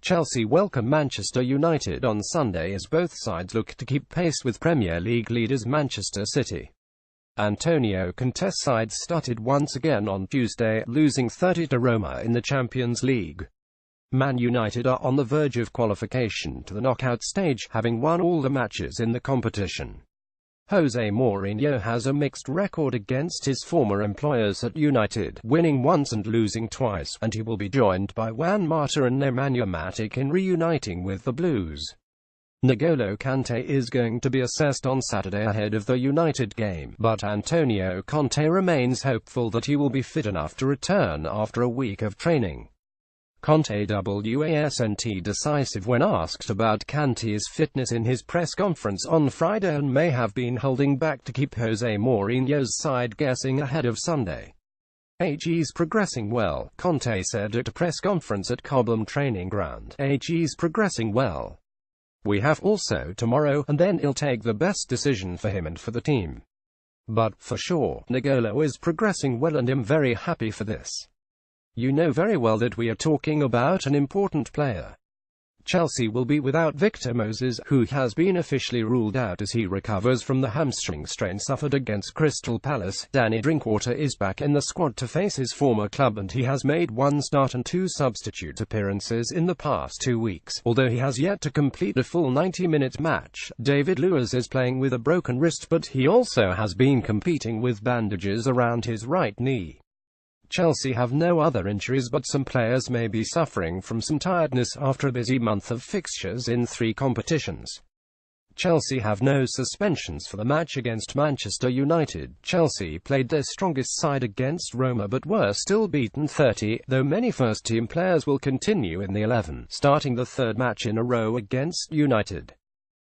Chelsea welcome Manchester United on Sunday as both sides look to keep pace with Premier League leaders Manchester City. Antonio Conte's side started once again on Tuesday, losing 30 to Roma in the Champions League. Man United are on the verge of qualification to the knockout stage, having won all the matches in the competition. Jose Mourinho has a mixed record against his former employers at United, winning once and losing twice, and he will be joined by Juan Mata and Nemanja Matic in reuniting with the Blues. N'Golo Kante is going to be assessed on Saturday ahead of the United game, but Antonio Conte remains hopeful that he will be fit enough to return after a week of training. Conte wasn't decisive when asked about Kante's fitness in his press conference on Friday and may have been holding back to keep Jose Mourinho's side guessing ahead of Sunday. "He's progressing well," Conte said at a press conference at Cobham training ground. "He's progressing well. We have also tomorrow, and then he'll take the best decision for him and for the team. But, for sure, N'Golo is progressing well and I'm very happy for this. You know very well that we are talking about an important player. Chelsea will be without Victor Moses, who has been officially ruled out as he recovers from the hamstring strain suffered against Crystal Palace. Danny Drinkwater is back in the squad to face his former club and he has made 1 start and 2 substitute appearances in the past 2 weeks, although he has yet to complete a full 90-minute match. David Luiz is playing with a broken wrist, but he also has been competing with bandages around his right knee. Chelsea have no other injuries, but some players may be suffering from some tiredness after a busy month of fixtures in 3 competitions. Chelsea have no suspensions for the match against Manchester United. Chelsea played their strongest side against Roma but were still beaten 30, though many first-team players will continue in the 11, starting the 3rd match in a row against United.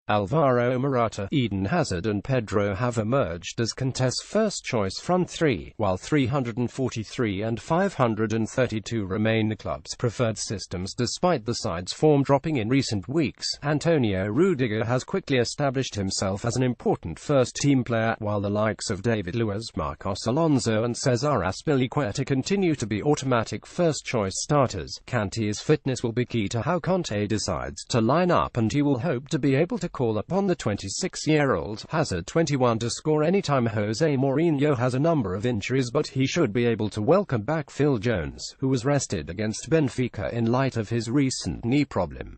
Alvaro Morata, Eden Hazard and Pedro have emerged as Conte's first-choice front 3, while 343 and 532 remain the club's preferred systems despite the side's form dropping in recent weeks. Antonio Rudiger has quickly established himself as an important first-team player, while the likes of David Luiz, Marcos Alonso and Cesar Azpilicueta continue to be automatic first-choice starters. Kante's fitness will be key to how Conte decides to line up, and he will hope to be able to call upon the 26-year-old Hazard 21 to score anytime. Jose Mourinho has a number of injuries, but he should be able to welcome back Phil Jones, who was rested against Benfica in light of his recent knee problem.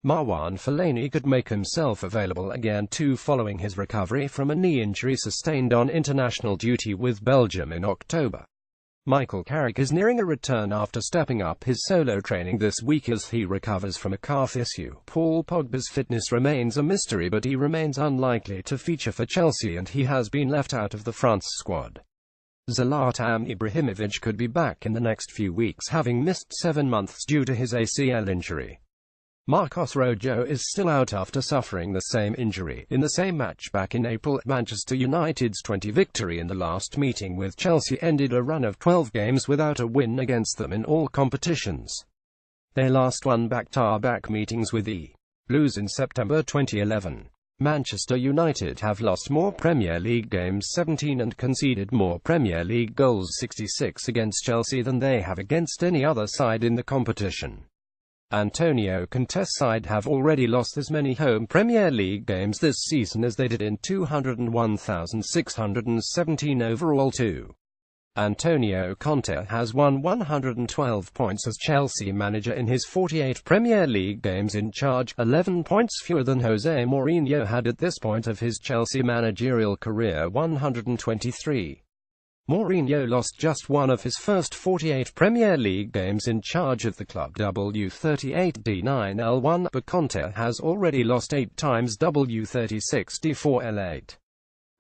Marwan Fellaini could make himself available again too following his recovery from a knee injury sustained on international duty with Belgium in October. Michael Carrick is nearing a return after stepping up his solo training this week as he recovers from a calf issue. Paul Pogba's fitness remains a mystery, but he remains unlikely to feature for Chelsea and he has been left out of the France squad. Zlatan Ibrahimovic could be back in the next few weeks, having missed 7 months due to his ACL injury. Marcos Rojo is still out after suffering the same injury in the same match back in April. Manchester United's 20 victory in the last meeting with Chelsea ended a run of 12 games without a win against them in all competitions. They last won back-to-back meetings with the Blues in September 2011. Manchester United have lost more Premier League games 17 and conceded more Premier League goals 66 against Chelsea than they have against any other side in the competition. Antonio Conte's side have already lost as many home Premier League games this season as they did in 201,617 overall too. Antonio Conte has won 112 points as Chelsea manager in his 48 Premier League games in charge, 11 points fewer than Jose Mourinho had at this point of his Chelsea managerial career, 123. Mourinho lost just one of his first 48 Premier League games in charge of the club, W38D9L1, but Conte has already lost 8 times, W36D4L8.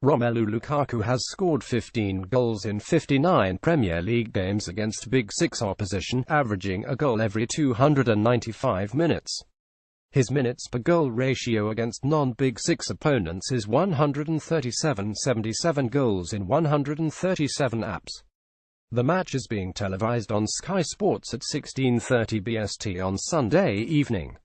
Romelu Lukaku has scored 15 goals in 59 Premier League games against Big Six opposition, averaging a goal every 295 minutes. His minutes per goal ratio against non-Big Six opponents is 137, 77 goals in 137 apps. The match is being televised on Sky Sports at 16:30 BST on Sunday evening.